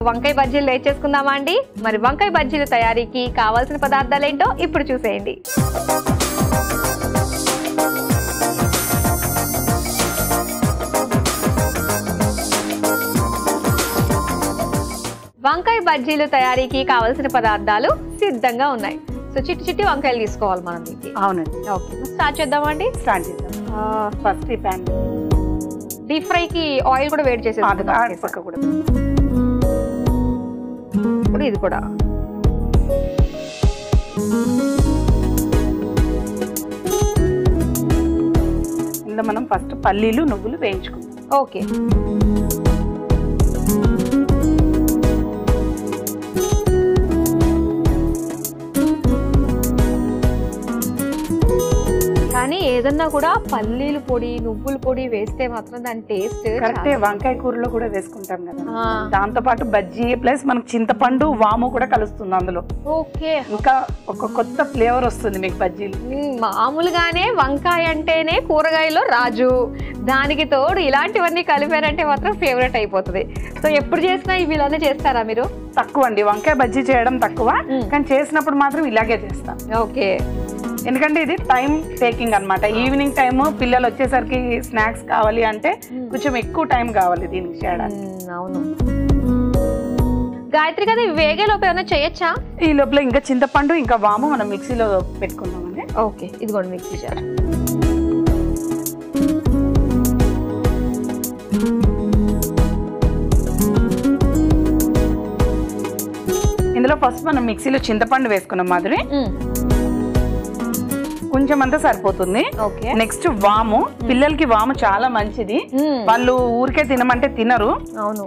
వంకాయ బజ్జీలు వేసేసుకుందామా అండి? మరి వంకాయ బజ్జీల తయారీకి కావాల్సిన పదార్థాలు ఏంటో ఇప్పుడు చూసేయండి. వంకాయ బజ్జీలు తయారీకి కావాల్సిన పదార్థాలు సిద్ధంగా ఉన్నాయి. సో చిట్టి చిట్టి వంకాయలు తీసుకోవాలి మనం దీనికి. అవునండి. ఓకే, స్టార్ట్ చేద్దామండి. స్టార్ట్ చేద్దాం. ఫస్ట్ ఈ ప్యాన్ డీప్ ఫ్రైకి ఆయిల్ కూడా వేడి చేసేది కూడా. ఇప్పుడు ఇది కూడా ఇందులో మనం ఫస్ట్ పల్లీలు నువ్వులు వేయించుకుందాం. ఓకే, కానీ ఏదన్నా కూడా పల్లీలు పొడి నువ్వుల పొడి వేస్తే మాత్రం దాని టేస్ట్ కరెక్టే. వంకాయ కూరలో కూడా వేసుకుంటాం కదా, దాంతో పాటు బజ్జీ ప్లస్ మనకు చింతపండు వాము కూడా కలుస్తుంది అందులో. ఓకే, ఇంకా ఒక కొత్త ఫ్లేవర్ వస్తుంది మీకు బజ్జీలు. మామూలుగానే వంకాయ అంటేనే కూరగాయలో రాజు, దానికి తోడు ఇలాంటివన్నీ కలిపారంటే మాత్రం ఫేవరెట్ అయిపోతుంది. సో ఎప్పుడు చేసినా ఇవి ఇలానే చేస్తారా మీరు? తక్కువ అండి, వంకాయ బజ్జీ చేయడం తక్కువ, కానీ చేసినప్పుడు మాత్రం ఇలాగే చేస్తాం. ఓకే, ఎందుకంటే ఇది టైం టేకింగ్ అనమాట. ఈవినింగ్ టైమ్ పిల్లలు వచ్చేసరికి స్నాక్స్ కావాలి అంటే కొంచెం ఎక్కువ టైం కావాలి దీనికి చేయడానికి. అవును గాయత్రి కదా, వేగే లోపు ఏమైనా చేయొచ్చా? ఈ లోపల ఇంకా చింతపండు ఇంకా వాము మనం మిక్సీలో పెట్టుకుందామండి. ఓకే, ఇది కూడా మిక్సీ చేయాలి. ఇందులో ఫస్ట్ మనం మిక్సీలో చింతపండు వేసుకున్నాం మాదిరి, కొంచెం అంతా సరిపోతుంది. నెక్స్ట్ వాము, పిల్లలకి వాము చాలా మంచిది, వాళ్ళు ఊరికే తినమంటే తినరు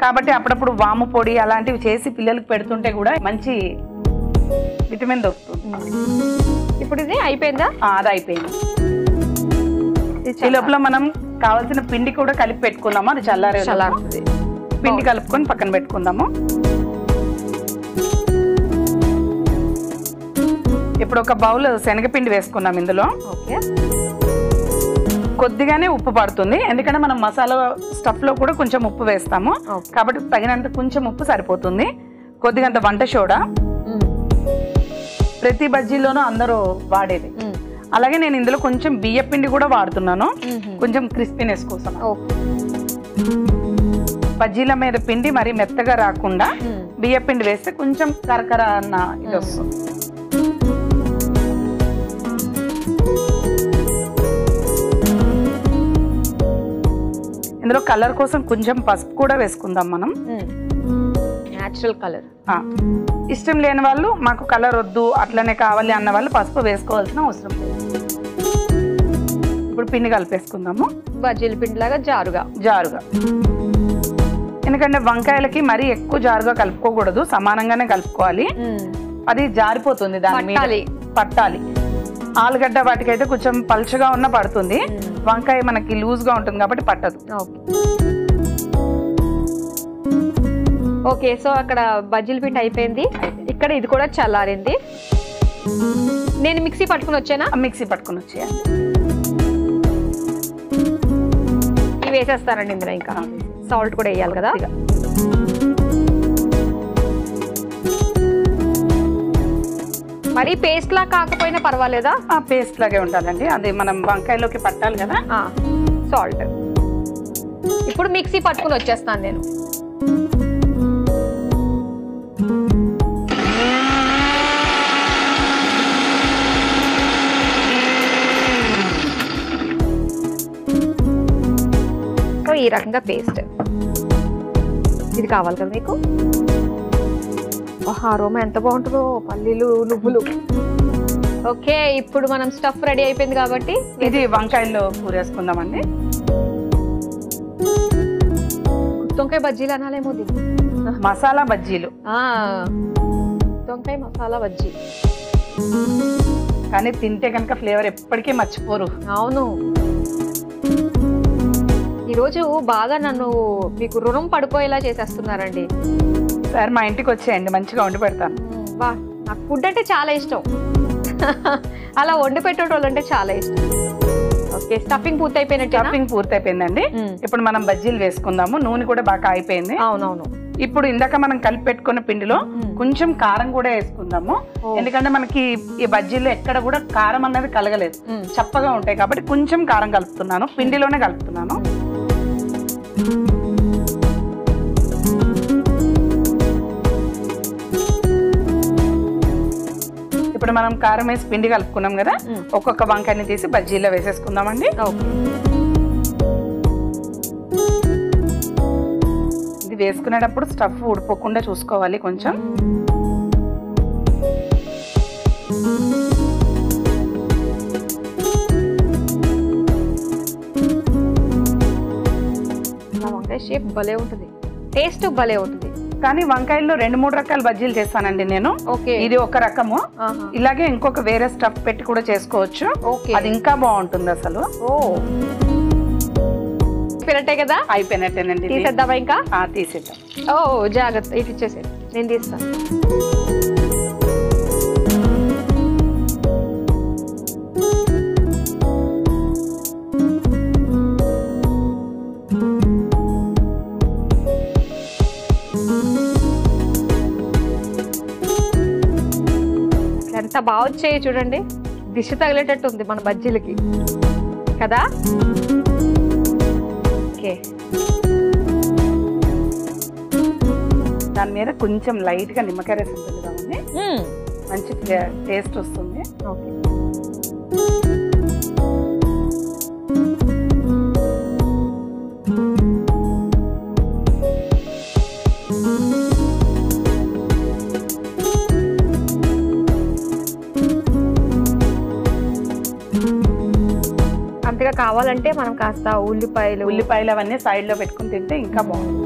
కాబట్టి అప్పుడప్పుడు వాము పొడి అలాంటివి చేసి పిల్లలకి పెడుతుంటే కూడా మంచి విటమిన్ దొరుకుతుంది. ఇప్పుడు ఇది అయిపోయిందా? అది అయిపోయింది. ఈ లోపల మనం కావాల్సిన పిండి కూడా కలిపి పెట్టుకుందాము, అది చల్లారుతుంది. పిండి కలుపుకొని పక్కన పెట్టుకుందాము. ఇప్పుడు ఒక బౌల్ శనగపిండి వేసుకున్నాం ఇందులో. కొద్దిగానే ఉప్పు పడుతుంది, ఎందుకంటే మనం మసాలా స్టఫ్ లో కూడా కొంచెం ఉప్పు వేస్తాము కాబట్టి తగినంత కొంచెం ఉప్పు సరిపోతుంది. కొద్దిగంత వంట సోడా, ప్రతి బజ్జీలోనూ అందరూ వాడేది. అలాగే నేను ఇందులో కొంచెం బియ్య పిండి కూడా వాడుతున్నాను, కొంచెం క్రిస్పీనెస్ కోసం. బజ్జీల మీద పిండి మరి మెత్తగా రాకుండా బియ్య పిండి వేస్తే కొంచెం కరకర అన్న ఇది వస్తుంది. ఇందులో కలర్ కోసం కొంచెం పసుపు కూడా వేసుకుందాం మనం, నేచురల్ కలర్. ఇష్టం లేని వాళ్ళు మాకు కలర్ వద్దు అట్లనే కావాలి అన్న వాళ్ళు పసుపు వేసుకోవాల్సిన అవసరం లేదు. ఇప్పుడు పిండి కలిపేసుకుందాము, బజ్జీల పిండి లాగా జారుగా. ఎందుకంటే వంకాయలకి మరీ ఎక్కువ జారుగా కలుపుకోకూడదు, సమానంగానే కలుపుకోవాలి, అది జారిపోతుంది, దాని మీద పట్టాలి. ఆలుగడ్డ వాటికైతే కొంచెం పలుచగా ఉన్న పడుతుంది, వంకాయ మనకి లూజ్ గా ఉంటుంది కాబట్టి పట్టదు. ఓకే, సో అక్కడ బజ్జీల పిండి అయిపోయింది, ఇక్కడ ఇది కూడా చల్లారింది. నేను మిక్సీ పట్టుకుని వచ్చానా? మిక్సీ పట్టుకుని వచ్చేయండి. ఇవి వేసేస్తానండి ఇందులో, ఇంకా సాల్ట్ కూడా వేయాలి కదా. మరి పేస్ట్ లా కాకపోయినా పర్వాలేదా? పేస్ట్ లాగే ఉండాలండి, అది మనం వంకాయలోకి పట్టాలి కదా. సాల్ట్ ఇప్పుడు మిక్సీ పట్టుకుని వచ్చేస్తాను నేను. సో ఈ రకంగా పేస్ట్ ఇది కావాలి కదా మీకు. అరోమా ఎంత బాగుంటుందో, పల్లీలు నువ్వులు. ఓకే, ఇప్పుడు మనం స్టఫ్ రెడీ అయిపోయింది కాబట్టి ఇది వంకాయల్లో కూరేసుకుందామండి. గుత్తొంకాయ బజ్జీలు అనాలేమో దీన్ని, మసాలా బజ్జీలు. గుత్తొంకాయ మసాలా బజ్జీ, కానీ తింటే కనుక ఫ్లేవర్ ఎప్పటికీ మర్చిపోరు. అవును, ఈరోజు బాగా నన్ను మీకు రుణం పడిపోయేలా చేసేస్తున్నారండి. సార్ మా ఇంటికి వచ్చేయండి, మంచిగా వండి పెడతాను. బా, నాకు ఫుడ్ అంటే చాలా ఇష్టం, అలా వండి పెట్టేటోళ్ళు అంటే చాలా ఇష్టం. ఓకే, స్టఫింగ్ పూర్తి అయిపోయినట్టు? స్టఫింగ్ పూర్తి అయిపోయిందండి. ఇప్పుడు మనం బజ్జీలు వేసుకుందాము, నూనె కూడా బాగా అయిపోయింది. అవునవును, ఇప్పుడు ఇందాక మనం కలిపి పెట్టుకున్న పిండిలో కొంచెం కారం కూడా వేసుకుందాము. ఎందుకంటే మనకి ఈ బజ్జీల్లో ఎక్కడ కూడా కారం అనేది కలగలేదు, చప్పగా ఉంటాయి కాబట్టి కొంచెం కారం కలుపుతున్నాను, పిండిలోనే కలుపుతున్నాను. ఇప్పుడు మనం కారం వేసి పిండి కలుపుకున్నాం కదా, ఒక్కొక్క వంకాయని తీసి బజ్జీలో వేసేసుకుందామండి. ఇది వేసుకునేటప్పుడు స్టఫ్ ఊడిపోకుండా చూసుకోవాలి కొంచెం. వంకాయ షేప్ భలే ఉంటుంది, టేస్ట్ భలే ఉంటుంది. కానీ వంకాయల్లో 2-3 రకాల బజ్జీలు చేస్తానండి నేను. ఇది ఒక రకము, ఇలాగే ఇంకొక వేరే స్టఫ్ పెట్టి కూడా చేసుకోవచ్చు, అది ఇంకా బాగుంటుంది అసలు. అయిపోయినట్టే కదా? అయిపోయినట్టేనండి. తీసేద్దామా? ఇంకా తీసేద్దాం. జాగ్రత్త, ఇటు ఇచ్చేసేది, నేను తీస్తాను. ఎంత బాగా వచ్చాయి చూడండి, దిష్టి తగిలేటట్టు ఉంది మన బజ్జీలకి కదా. ఓకే, దాని మీద కొంచెం లైట్ గా నిమ్మకాయ రసం పెడదామండి, మంచి టేస్ట్ వస్తుంది. ఓకే, అంతగా కావాలంటే మనం కాస్త ఉల్లిపాయలు అవన్నీ సైడ్ లో పెట్టుకుని తింటే ఇంకా బాగుంటుంది.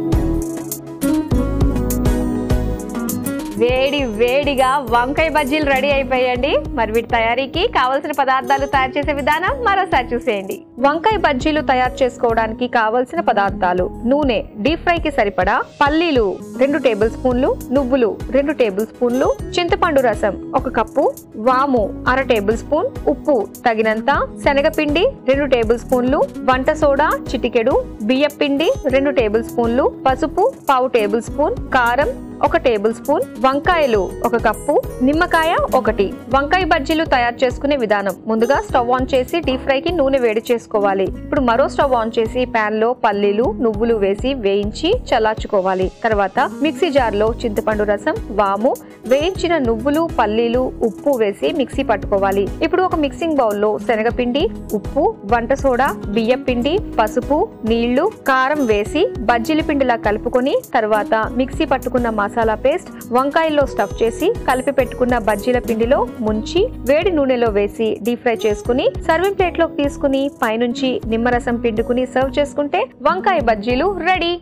వేడి వేడిగా వంకాయ బజ్జీలు రెడీ అయిపోయాయండి. మరి వీటి తయారీకి కావలసిన పదార్థాలు తయారు చేసే విధానం మరోసారి చూసేయండి. వంకాయ బజ్జీలు తయారు చేసుకోవడానికి కావలసిన పదార్థాలు: నూనె డీప్ ఫ్రై కి సరిపడా, పల్లీలు 2 టేబుల్ స్పూన్లు, నువ్వులు 2 టేబుల్ స్పూన్లు, చింతపండు రసం 1 కప్పు, వాము 1/2 టేబుల్ స్పూన్, ఉప్పు తగినంత, శనగపిండి 2 టేబుల్ స్పూన్లు, వంట సోడా చిటికెడు, బియ్యపిండి 2 టేబుల్ స్పూన్లు, పసుపు 1/2 టేబుల్ స్పూన్, కారం 1 టేబుల్ స్పూన్, వంకాయలు 1 కప్పు, నిమ్మకాయ 1. వంకాయ బజ్జీలు తయారు చేసుకునే విధానం: ముందుగా స్టవ్ ఆన్ చేసి డీప్ ఫ్రై కి నూనె వేడి చేసుకోవాలి. ఇప్పుడు మరో స్టవ్ ఆన్ చేసి పాన్ లో పల్లీలు, నువ్వులు వేసి వేయించి చల్లార్చుకోవాలి. తర్వాత మిక్సీ జార్ లో చింతపండు రసం, వాము, వేయించిన నువ్వులు, పల్లీలు, ఉప్పు వేసి మిక్సీ పట్టుకోవాలి. ఇప్పుడు ఒక మిక్సింగ్ బౌల్ లో శనగపిండి, ఉప్పు, వంట సోడా, బియ్యం పిండి, పసుపు, నీళ్లు, కారం వేసి బజ్జీల పిండిలా కలుపుకొని తర్వాత మిక్సీ పట్టుకున్న మసాలా పేస్ట్ వంకాయల్లో స్టఫ్ చేసి కలిపి పెట్టుకున్న బజ్జీల పిండిలో ముంచి వేడి నూనెలో వేసి డీప్ ఫ్రై చేసుకుని సర్వింగ్ ప్లేట్ లోకి తీసుకుని పైనుంచి నిమ్మరసం పిండుకుని సర్వ్ చేసుకుంటే వంకాయ బజ్జీలు రెడీ.